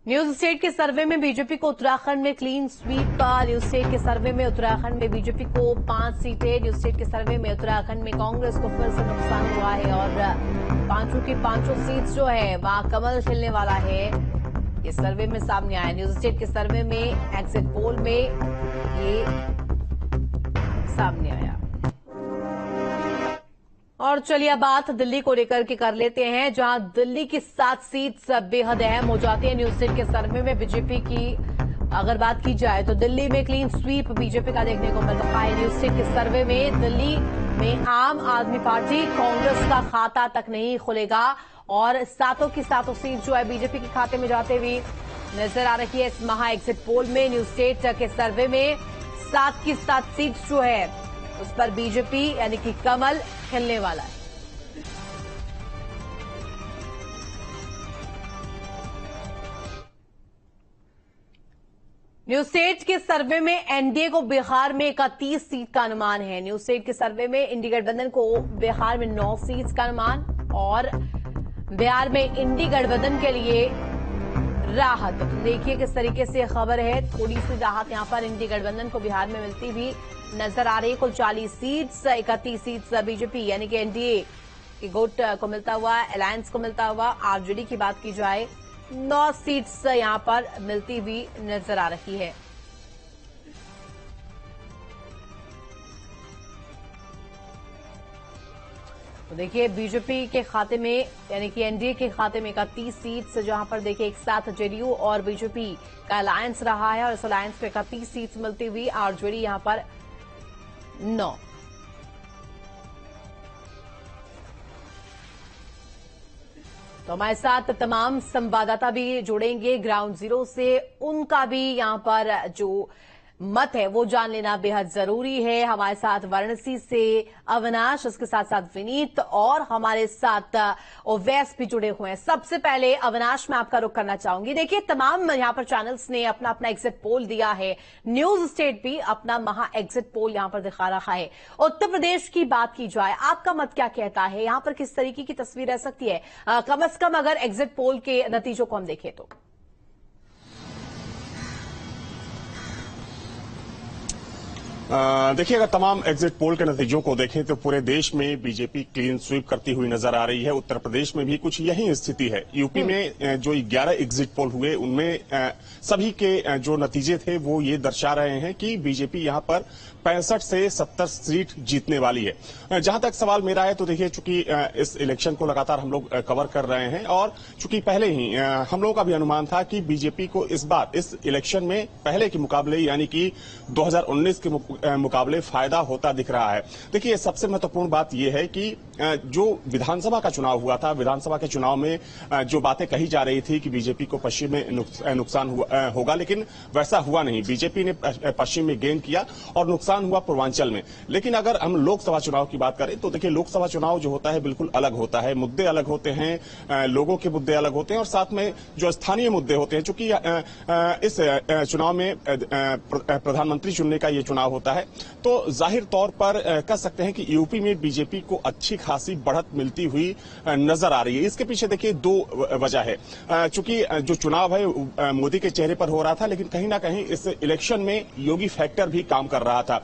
News state के सर्वे में BJP को उत्तराखंड में क्लीन स्वीप का। न्यूज स्टेट के सर्वे में उत्तराखंड में बीजेपी को 5 सीटें। न्यूज स्टेट के सर्वे में उत्तराखंड में कांग्रेस को फिर से नुकसान हुआ है और पांचों की पांचों सीट जो है वहां कमल खिलने वाला है। इस सर्वे में सामने आया। न्यूज स्टेट के सर्वे में एग्जिट पोल में ये सामने आया। और चलिए बात दिल्ली को लेकर के कर लेते हैं, जहां दिल्ली की 7 सीट बेहद अहम हो जाती है। न्यूज स्टेट के सर्वे में बीजेपी की अगर बात की जाए तो दिल्ली में क्लीन स्वीप बीजेपी का देखने को मिल रहा है। न्यूज स्टेट के सर्वे में दिल्ली में आम आदमी पार्टी कांग्रेस का खाता तक नहीं खुलेगा और सातों की सातों सीट जो है बीजेपी के खाते में जाते हुए नजर आ रही है। इस महा एग्जिट पोल में न्यूज स्टेट के सर्वे में 7 की 7 सीट जो है उस पर बीजेपी यानी कि कमल खिलने वाला है। न्यूज स्टेट के सर्वे में एनडीए को बिहार में 31 सीट का अनुमान है। न्यूज स्टेट के सर्वे में इंडी गठबंधन को बिहार में 9 सीट का अनुमान और बिहार में इंडी गठबंधन के लिए राहत। तो देखिए किस तरीके से खबर है, थोड़ी सी राहत यहां पर इंडी गठबंधन को बिहार में मिलती हुई नजर आ रही है। कुल 40 सीट्स, 31 सीट्स बीजेपी यानी कि एनडीए की गुट को मिलता हुआ, अलायंस को मिलता हुआ। आरजेडी की बात की जाए 9 सीट्स यहां पर मिलती हुई नजर आ रही है। तो देखिए बीजेपी के खाते में यानी कि एनडीए के खाते में 31 सीट्स, जहां पर देखिए एक साथ जेडीयू और बीजेपी का अलायंस रहा है और इस अलायंस में 31 सीट्स मिलती हुई, आरजेडी यहां पर 9। तो हमारे साथ तमाम संवाददाता भी जुड़ेंगे ग्राउंड जीरो से, उनका भी यहां पर जो मत है वो जान लेना बेहद जरूरी है। हमारे साथ वाराणसी से अविनाश, उसके साथ साथ विनीत और हमारे साथ ओवैस भी जुड़े हुए हैं। सबसे पहले अविनाश, मैं आपका रुख करना चाहूंगी। देखिए तमाम यहां पर चैनल्स ने अपना अपना एग्जिट पोल दिया है। न्यूज स्टेट भी अपना महा एग्जिट पोल यहां पर दिखा रहा है। उत्तर प्रदेश की बात की जाए, आपका मत क्या कहता है? यहां पर किस तरीके की तस्वीर रह सकती है, कम से कम अगर एग्जिट पोल के नतीजों को हम देखें तो? देखिए, अगर तमाम एग्जिट पोल के नतीजों को देखें तो पूरे देश में बीजेपी क्लीन स्वीप करती हुई नजर आ रही है। उत्तर प्रदेश में भी कुछ यही स्थिति है। यूपी में जो 11 एग्जिट पोल हुए उनमें सभी के जो नतीजे थे वो ये दर्शा रहे हैं कि बीजेपी यहां पर 65 से 70 सीट जीतने वाली है। जहां तक सवाल मेरा है तो देखिए, चूंकि इस इलेक्शन को लगातार हम लोग कवर कर रहे हैं और चूंकि पहले ही हम लोगों का भी अनुमान था कि बीजेपी को इस बार इस इलेक्शन में पहले के मुकाबले यानी कि 2019 के मुकाबले फायदा होता दिख रहा है। देखिए, सबसे महत्वपूर्ण बात यह है कि जो विधानसभा का चुनाव हुआ था, विधानसभा के चुनाव में जो बातें कही जा रही थी कि बीजेपी को पश्चिम में नुकसान होगा, लेकिन वैसा हुआ नहीं। बीजेपी ने पश्चिम में गेन किया और नुकसान हुआ पूर्वांचल में। लेकिन अगर हम लोकसभा चुनाव की बात करें तो देखिए, लोकसभा चुनाव जो होता है बिल्कुल अलग होता है। मुद्दे अलग होते हैं, लोगों के मुद्दे अलग होते हैं और साथ में जो स्थानीय मुद्दे होते हैं। चूंकि इस चुनाव में प्रधानमंत्री चुनने का ये चुनाव होता है, तो जाहिर तौर पर कह सकते हैं कि यूपी में बीजेपी को अच्छी खासी बढ़त मिलती हुई नजर आ रही है। इसके पीछे देखिए 2 वजह है। चूंकि जो चुनाव है मोदी के चेहरे पर हो रहा था, लेकिन कहीं ना कहीं इस इलेक्शन में योगी फैक्टर भी काम कर रहा था।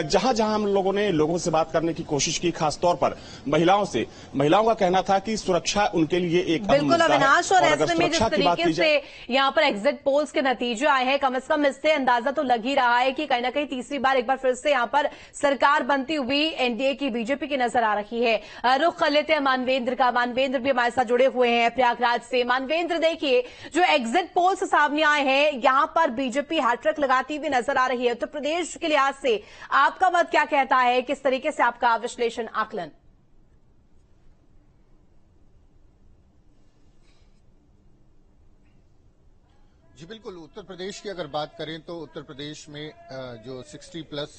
जहां जहां हम लोगों ने लोगों से बात करने की कोशिश की, खासतौर पर महिलाओं से, महिलाओं का कहना था कि सुरक्षा उनके लिए एक बिल्कुल अविनाश, और ऐसे में जिस तरीके से यहाँ पर एग्जिट पोल्स के नतीजे आए हैं, कम से कम इससे अंदाजा तो लग ही रहा है कि कहीं ना कहीं तीसरी बार एक बार फिर से यहाँ पर सरकार बनती हुई एनडीए की बीजेपी की नजर आ रही है। रुख कर लेते हैं मानवेंद्र का। मानवेंद्र भी हमारे साथ जुड़े हुए हैं प्रयागराज से। मानवेंद्र, देखिए जो एग्जिट पोल्स सामने आए हैं, यहां पर बीजेपी हैट्रिक लगाती हुई नजर आ रही है। उत्तर प्रदेश के लिहाज से आपका मत क्या कहता है? किस तरीके से आपका विश्लेषण, आकलन? जी बिल्कुल, उत्तर प्रदेश की अगर बात करें तो उत्तर प्रदेश में जो 60 प्लस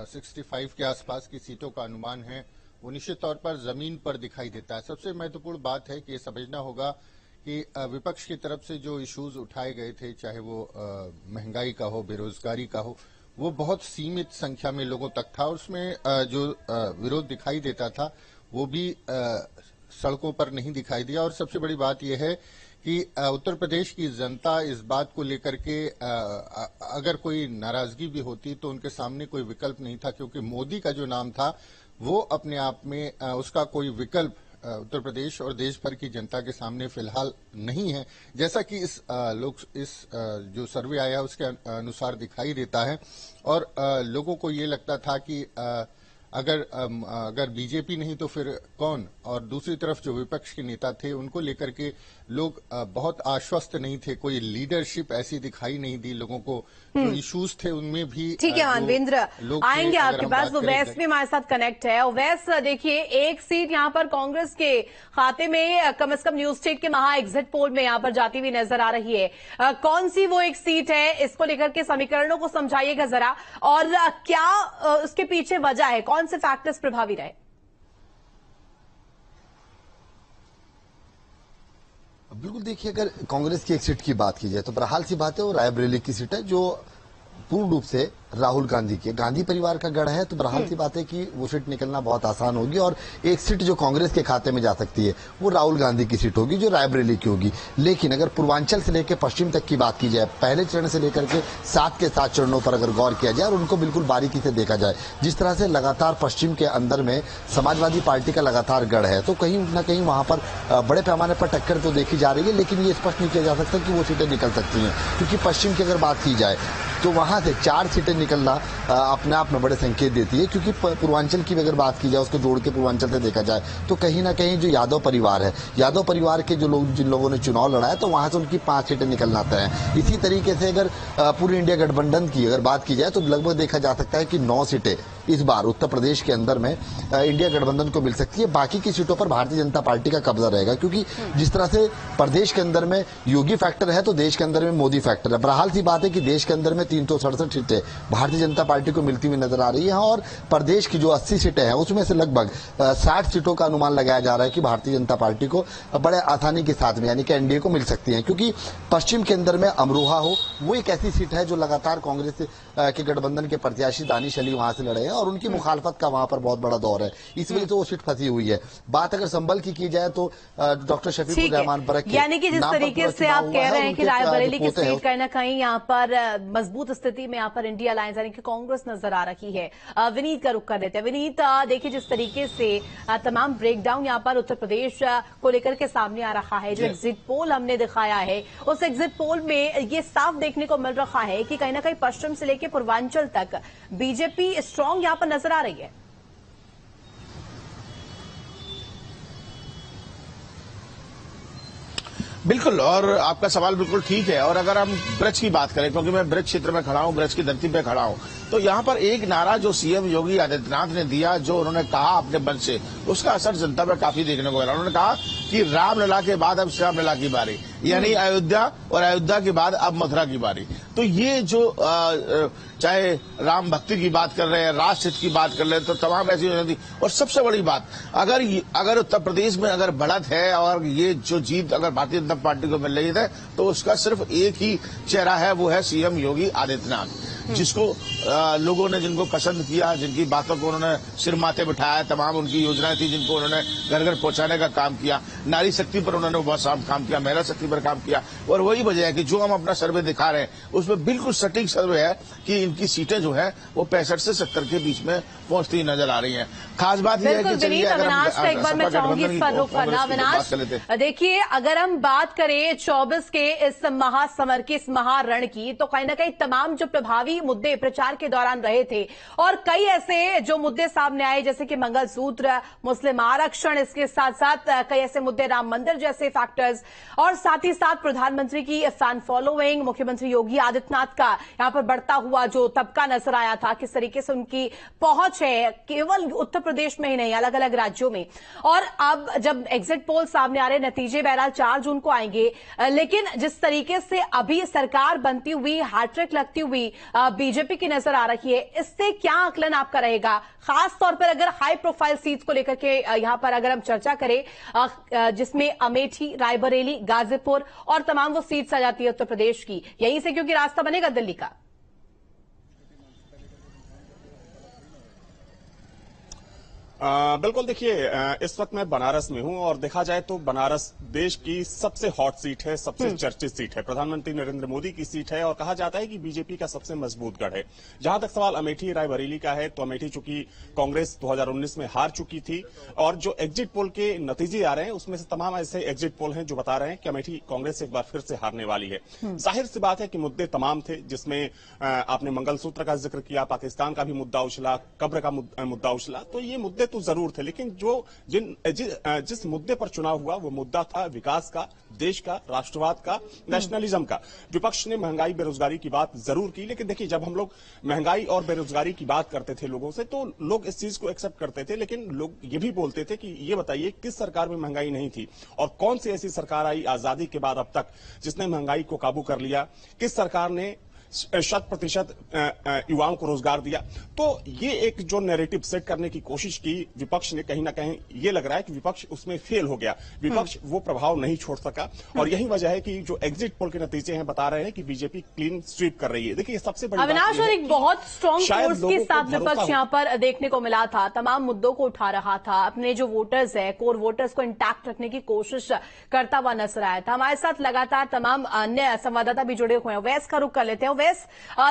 65 के आसपास की सीटों का अनुमान है वो निश्चित तौर पर जमीन पर दिखाई देता है। सबसे महत्वपूर्ण बात है कि ये समझना होगा कि विपक्ष की तरफ से जो इश्यूज उठाए गए थे, चाहे वो महंगाई का हो, बेरोजगारी का हो, वो बहुत सीमित संख्या में लोगों तक था। और उसमें जो विरोध दिखाई देता था वो भी सड़कों पर नहीं दिखाई दिया। और सबसे बड़ी बात यह है कि उत्तर प्रदेश की जनता इस बात को लेकर के अगर कोई नाराजगी भी होती तो उनके सामने कोई विकल्प नहीं था, क्योंकि मोदी का जो नाम था वो अपने आप में उसका कोई विकल्प उत्तर प्रदेश और देश भर की जनता के सामने फिलहाल नहीं है, जैसा कि इस जो सर्वे आया उसके अनुसार दिखाई देता है। और लोगों को ये लगता था कि अगर बीजेपी नहीं तो फिर कौन, और दूसरी तरफ जो विपक्ष के नेता थे उनको लेकर के लोग बहुत आश्वस्त नहीं थे, कोई लीडरशिप ऐसी दिखाई नहीं दी लोगों को, जो इश्यूज थे उनमें भी। ठीक है मानवेंद्र, आएंगे आपके पास। ओवैस भी हमारे साथ कनेक्ट है। ओवैस, देखिए एक सीट यहां पर कांग्रेस के खाते में कम से कम न्यूज स्टेट के महा एग्जिट पोल में यहां पर जाती हुई नजर आ रही है। कौन सी वो एक सीट है, इसको लेकर के समीकरणों को समझाइएगा जरा, और क्या उसके पीछे वजह है, कौन से फैक्टर्स प्रभावी रहे? बिल्कुल, देखिए अगर कांग्रेस की एक सीट की बात की जाए तो बहरहाल सी बात है वो रायबरेली की सीट है, जो पूर्ण रूप से राहुल गांधी के गांधी परिवार का गढ़ है। तो बहरहाल सी बात है कि वो सीट निकलना बहुत आसान होगी, और एक सीट जो कांग्रेस के खाते में जा सकती है वो राहुल गांधी की सीट होगी, जो रायबरेली की होगी। लेकिन अगर पूर्वांचल से लेकर पश्चिम तक की बात की जाए, पहले चरण से लेकर के 7 के 7 चरणों पर अगर गौर किया जाए और उनको बिल्कुल बारीकी से देखा जाए, जिस तरह से लगातार पश्चिम के अंदर में समाजवादी पार्टी का लगातार गढ़ है, तो कहीं न कहीं वहां पर बड़े पैमाने पर टक्कर तो देखी जा रही है। लेकिन ये स्पष्ट नहीं किया जा सकता कि वो सीटें निकल सकती हैं, क्योंकि पश्चिम की अगर बात की जाए तो वहां से 4 सीटें निकलना अपने आप में बड़े संकेत देती है। क्योंकि पूर्वांचल की अगर बात की जाए, उसको जोड़ के पूर्वांचल से देखा जाए, तो कहीं ना कहीं जो यादव परिवार है, यादव परिवार के जो लोग, जिन लोगों ने चुनाव लड़ा है, तो वहां से उनकी 5 सीटें निकलना तय है। इसी तरीके से अगर पूरी इंडिया गठबंधन की अगर बात की जाए तो लगभग देखा जा सकता है कि 9 सीटें इस बार उत्तर प्रदेश के अंदर में इंडिया गठबंधन को मिल सकती है। बाकी की सीटों पर भारतीय जनता पार्टी का कब्जा रहेगा, क्योंकि जिस तरह से प्रदेश के अंदर में योगी फैक्टर है तो देश के अंदर में मोदी फैक्टर है। बहरहाल सी बात है कि देश के अंदर में 367 सीटें भारतीय जनता पार्टी को मिलती हुई नजर आ रही है, और प्रदेश की जो 80 सीटें हैं उसमें से लगभग 60 सीटों का अनुमान लगाया जा रहा है कि भारतीय जनता पार्टी को बड़े आसानी के साथ में, यानी कि एनडीए को मिल सकती है। क्योंकि पश्चिम के अंदर में अमरोहा हो, वो एक ऐसी सीट है जो लगातार कांग्रेस के गठबंधन के प्रत्याशी दानिश अली वहां से लड़े हैं, और उनकी मुखालफत का वहां पर बहुत बड़ा दौर है, इस वजह से वो सीट फंसी हुई है। बात अगर संभल की जाए तो डॉक्टर शफीकुर रहमान बरक, यानी कि जिस तरीके से आप कह रहे हैं कि रायबरेली की सीट कहीं ना कहीं यहाँ पर मजबूत स्थिति में यहाँ पर इंडिया अलायंस यानी कि कांग्रेस नजर आ रही है। विनीत का रुख कर देते हैं। विनीत, देखिए जिस तरीके से तमाम ब्रेकडाउन यहाँ पर उत्तर प्रदेश को लेकर के सामने आ रहा है, जो एग्जिट पोल हमने दिखाया है, उस एग्जिट पोल में ये साफ देखने को मिल रहा है कि कहीं ना कहीं पश्चिम से लेकर पूर्वांचल तक बीजेपी स्ट्रांग यहाँ पर नजर आ रही है। बिल्कुल, और आपका सवाल बिल्कुल ठीक है। और अगर हम ब्रज की बात करें, क्योंकि मैं ब्रज क्षेत्र में खड़ा हूं, ब्रज की धरती पे खड़ा हूं, तो यहाँ पर एक नारा जो सीएम योगी आदित्यनाथ ने दिया, जो उन्होंने कहा अपने मंच से, उसका असर जनता पर काफी देखने को मिला। उन्होंने कहा कि रामलला के बाद अब श्याम लला की बारी, यानी अयोध्या, और अयोध्या के बाद अब मथुरा की बारी। तो ये जो चाहे राम भक्ति की बात कर रहे हैं, राष्ट्र हित की बात कर रहे हैं, तो तमाम ऐसी थी। और सबसे बड़ी बात, अगर उत्तर प्रदेश में अगर बढ़त है और ये जो जीत अगर भारतीय जनता पार्टी को मिल रही है, तो उसका सिर्फ एक ही चेहरा है, वो है सीएम योगी आदित्यनाथ, जिसको लोगों ने, जिनको पसंद किया, जिनकी बातों को उन्होंने सिर माथे बिठाया, तमाम उनकी योजनाएं थी जिनको उन्होंने घर घर पहुंचाने का काम किया, नारी शक्ति पर उन्होंने बहुत साफ काम किया, महिला शक्ति पर काम किया। और वही वजह है कि जो हम अपना सर्वे दिखा रहे हैं उसमें बिल्कुल सटीक सर्वे है कि इनकी सीटें जो है वो 65 से 70 के बीच में पहुंचती नजर आ रही हैं। खास बात यह है कि चलिए अविनाश का एक बार मैं चाहूंगी इस पर रुख करना। अविनाश, देखिए अगर हम बात करें 24 के इस महासमर की, इस महारण की, तो कहीं ना कहीं तमाम जो प्रभावी मुद्दे प्रचार के दौरान रहे थे, और कई ऐसे जो मुद्दे सामने आए जैसे कि मंगलसूत्र, मुस्लिम आरक्षण, इसके साथ साथ कई ऐसे मुद्दे, राम मंदिर जैसे फैक्टर्स, और साथ ही साथ प्रधानमंत्री की फैन फॉलोइंग, मुख्यमंत्री योगी आदित्यनाथ का यहां पर बढ़ता हुआ जो तबका नजर आया था, किस तरीके से उनकी पहुंच है केवल उत्तर प्रदेश में ही नहीं, अलग अलग राज्यों में। और अब जब एग्जिट पोल सामने आ रहे, नतीजे बहरहाल 4 जून को आएंगे, लेकिन जिस तरीके से अभी सरकार बनती हुई, हैट्रिक लगती हुई बीजेपी की नजर आ रही है, इससे क्या आकलन आपका रहेगा, खास तौर पर अगर हाई प्रोफाइल सीट्स को लेकर के यहां पर अगर हम चर्चा करें, जिसमें अमेठी, रायबरेली, गाजीपुर और तमाम वो सीट्स आ जाती है उत्तर प्रदेश की, यहीं से क्योंकि रास्ता बनेगा दिल्ली का। बिल्कुल देखिए, इस वक्त मैं बनारस में हूं और देखा जाए तो बनारस देश की सबसे हॉट सीट है, सबसे चर्चित सीट है, प्रधानमंत्री नरेंद्र मोदी की सीट है और कहा जाता है कि बीजेपी का सबसे मजबूत गढ़ है। जहां तक सवाल अमेठी रायबरेली का है तो अमेठी चूंकि कांग्रेस 2019 में हार चुकी थी और जो एग्जिट पोल के नतीजे आ रहे हैं उसमें से तमाम ऐसे एग्जिट पोल हैं जो बता रहे हैं कि अमेठी कांग्रेस एक बार फिर से हारने वाली है। जाहिर सी बात है कि मुद्दे तमाम थे, जिसमें आपने मंगलसूत्र का जिक्र किया, पाकिस्तान का भी मुद्दा उछला, कब्र का मुद्दा उछला, तो ये मुद्दे तो जरूर थे, लेकिन जिस मुद्दे पर चुनाव हुआ वो मुद्दा था विकास का, देश का, राष्ट्रवाद का, नेशनलिज्म का। विपक्ष ने महंगाई बेरोजगारी की बात जरूर की, लेकिन देखिए जब हम लोग महंगाई और बेरोजगारी की बात करते थे लोगों से तो लोग इस चीज को एक्सेप्ट करते थे, लेकिन लोग ये भी बोलते थे कि ये बताइए किस सरकार में महंगाई नहीं थी और कौन सी ऐसी सरकार आई आजादी के बाद अब तक जिसने महंगाई को काबू कर लिया, किस सरकार ने 100% युवाओं को रोजगार दिया। तो ये एक जो नैरेटिव सेट करने की कोशिश की विपक्ष ने, कहीं ना कहीं ये लग रहा है कि विपक्ष उसमें फेल हो गया, विपक्ष वो प्रभाव नहीं छोड़ सका और यही वजह है कि जो एग्जिट पोल के नतीजे हैं बता रहे हैं कि बीजेपी क्लीन स्वीप कर रही है। देखिए सबसे बड़ी अविनाश, और एक बहुत स्ट्रॉन्ग फोर्स के साथ विपक्ष यहाँ पर देखने को मिला था, तमाम मुद्दों को उठा रहा था, अपने जो वोटर्स है, कोर वोटर्स को इंटैक्ट रखने की कोशिश करता हुआ नजर आया था। हमारे साथ लगातार तमाम अन्य संवाददाता भी जुड़े हुए हैं। वैस का रुख कर लेते हैं। वैस,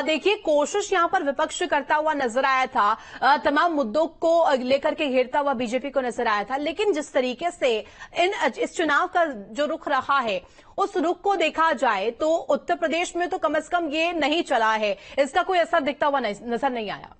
देखिए कोशिश यहां पर विपक्ष करता हुआ नजर आया था, तमाम मुद्दों को लेकर के घेरता हुआ बीजेपी को नजर आया था, लेकिन जिस तरीके से इस चुनाव का जो रुख रहा है उस रुख को देखा जाए तो उत्तर प्रदेश में तो कम से कम ये नहीं चला है, इसका कोई असर दिखता हुआ नजर नहीं आया।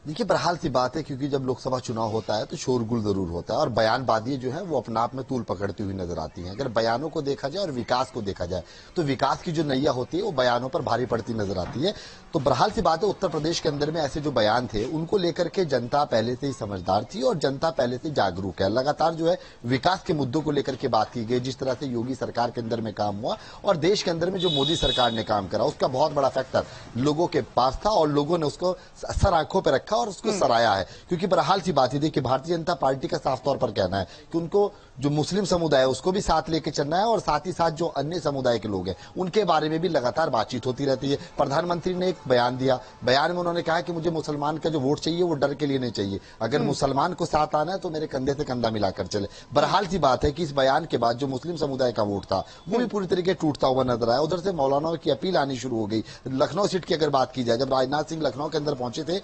देखिए बहरहाल सी बात है, क्योंकि जब लोकसभा चुनाव होता है तो शोरगुल जरूर होता है और बयानबाजी जो है वो अपने आप में तूल पकड़ती हुई नजर आती है। अगर बयानों को देखा जाए और विकास को देखा जाए तो विकास की जो नैया होती है वो बयानों पर भारी पड़ती नजर आती है। तो बहरहाल सी बात है, उत्तर प्रदेश के अंदर में ऐसे जो बयान थे उनको लेकर के जनता पहले से ही समझदार थी और जनता पहले से जागरूक है। लगातार जो है विकास के मुद्दों को लेकर के बात की गई, जिस तरह से योगी सरकार के अंदर में काम हुआ और देश के अंदर में जो मोदी सरकार ने काम करा उसका बहुत बड़ा फैक्टर लोगों के पास था और लोगों ने उसको सर आंखों पर रखा और उसको सराहा है। क्योंकि बहरहाल सी बात है, देखिए भारतीय जनता पार्टी का साफ तौर पर कहना है कि उनको जो मुस्लिम समुदाय है उसको भी साथ लेके चलना है और साथ ही साथ जो अन्य समुदाय के लोग हैं उनके बारे में भी लगातार बातचीत होती रहती है। प्रधानमंत्री ने एक बयान दिया, बयान में उन्होंने कहा कि मुझे मुसलमान का जो वोट चाहिए वो डर के लिए नहीं चाहिए, अगर मुसलमान को साथ आना है तो मेरे कंधे से कंधा मिलाकर चले। बहरहाल सी बात है कि इस बयान के बाद जो मुस्लिम समुदाय का वोट था वो भी पूरी तरीके टूटता हुआ नजर आया। उधर से मौलाना की अपील आनी शुरू हो गई। लखनऊ सीट की अगर बात की जाए, जब राजनाथ सिंह लखनऊ के अंदर पहुंचे थे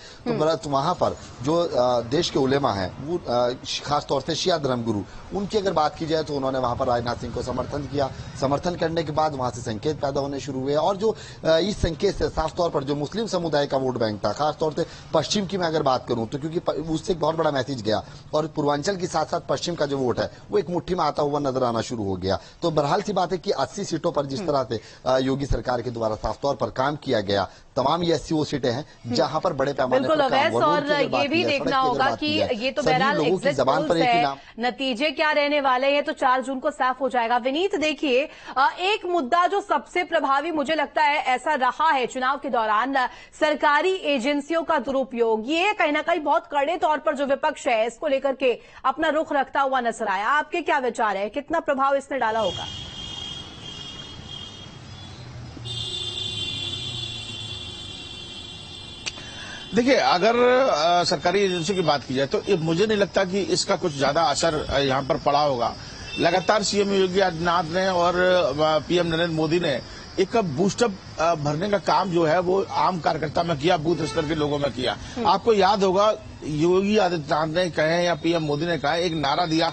तो वहां पर जो देश के उलेमा हैं वो खासतौर से शिया धर्मगुरु, उनकी अगर बात की जाए तो उन्होंने वहां पर राजनाथ सिंह को समर्थन किया। समर्थन करने के बाद वहां से संकेत पैदा होने शुरू हुए और जो इस संकेत से साफ तौर पर जो मुस्लिम समुदाय का वोट बैंक था, खासतौर से पश्चिम की मैं अगर बात करूं तो क्योंकि उससे एक बहुत बड़ा मैसेज गया और पूर्वांचल के साथ साथ पश्चिम का जो वोट है वो एक मुट्ठी में आता हुआ नजर आना शुरू हो गया। तो बहरहाल सी बात है कि 80 सीटों पर जिस तरह से योगी सरकार के द्वारा साफ तौर पर काम किया गया, तमाम ये 80 वो सीटें हैं जहां पर बड़े पैमाने पर काम हुआ। और ये भी देखना होगा कि ये तो बहरहाल एग्जिट पोल्स है, नतीजे क्या रहने वाले हैं तो 4 जून को साफ हो जाएगा। विनीत, देखिए एक मुद्दा जो सबसे प्रभावी मुझे लगता है ऐसा रहा है चुनाव के दौरान, सरकारी एजेंसियों का दुरुपयोग, ये कहीं ना कहीं बहुत कड़े तौर पर जो विपक्ष है इसको लेकर के अपना रुख रखता हुआ नजर आया। आपके क्या विचार है, कितना प्रभाव इसने डाला होगा? देखिए अगर सरकारी एजेंसी की बात की जाए तो मुझे नहीं लगता कि इसका कुछ ज्यादा असर यहाँ पर पड़ा होगा। लगातार सीएम योगी आदित्यनाथ ने और पीएम नरेंद्र मोदी ने एक बूस्टअप भरने का काम जो है वो आम कार्यकर्ता में किया, बूथ स्तर के लोगों में किया। आपको याद होगा योगी आदित्यनाथ ने कहे या पीएम मोदी ने कहा, एक नारा दिया,